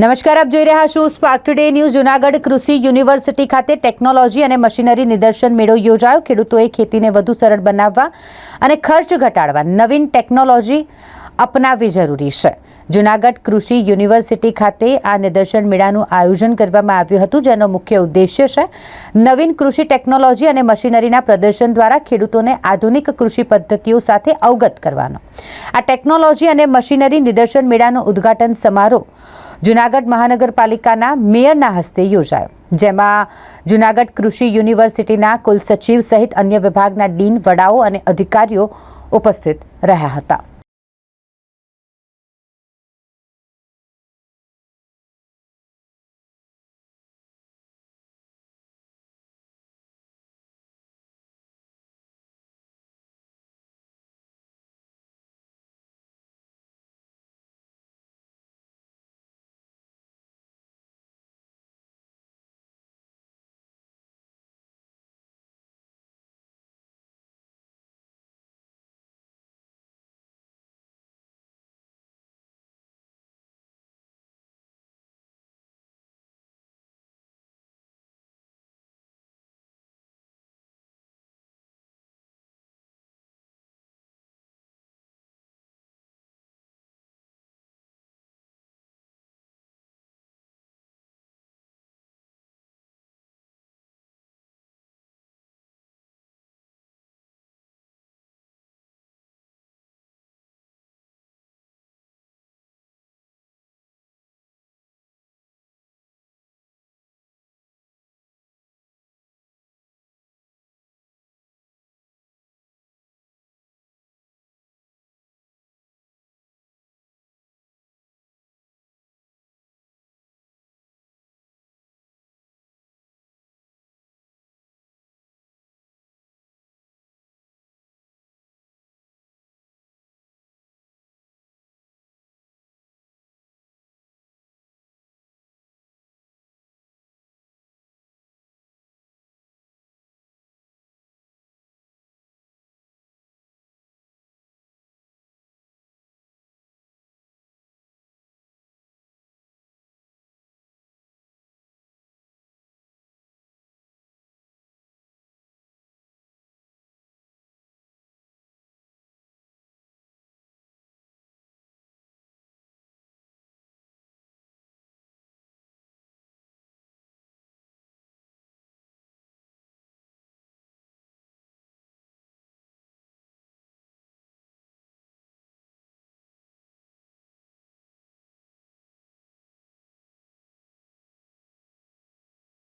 નમસ્કાર, આપ જોઈ રહ્યા છો સ્પાર્ક ટુડે ન્યૂઝ। જૂનાગઢ કૃષિ યુનિવર્સિટી ખાતે ટેકનોલોજી અને મશીનરી નિદર્શન મેળો યોજાયો। ખેડૂતોએ ખેતીને વધુ સરળ બનાવવા અને ખર્ચ ઘટાડવા નવીન ટેકનોલોજી અપનાવવી જરૂરી છે। જૂનાગઢ કૃષિ યુનિવર્સિટી ખાતે આ નિદર્શન મેળાનું આયોજન કરવામાં આવ્યું હતું, જેનો મુખ્ય ઉદ્દેશ્ય છે નવીન કૃષિ ટેકનોલોજી અને મશીનરીના પ્રદર્શન દ્વારા ખેડૂતોને આધુનિક કૃષિ પદ્ધતિઓ સાથે અવગત કરવાનો। આ ટેકનોલોજી અને મશીનરી નિદર્શન મેળાનો ઉદ્ઘાટન સમારોહ જૂનાગઢ મહાનગરપાલિકાના મેયરના હસ્તે યોજાયો, જેમાં જૂનાગઢ કૃષિ યુનિવર્સિટીના કુલસચિવ સહિત અન્ય વિભાગના ડીન, વડાઓ અને અધિકારીઓ ઉપસ્થિત રહ્યા હતા।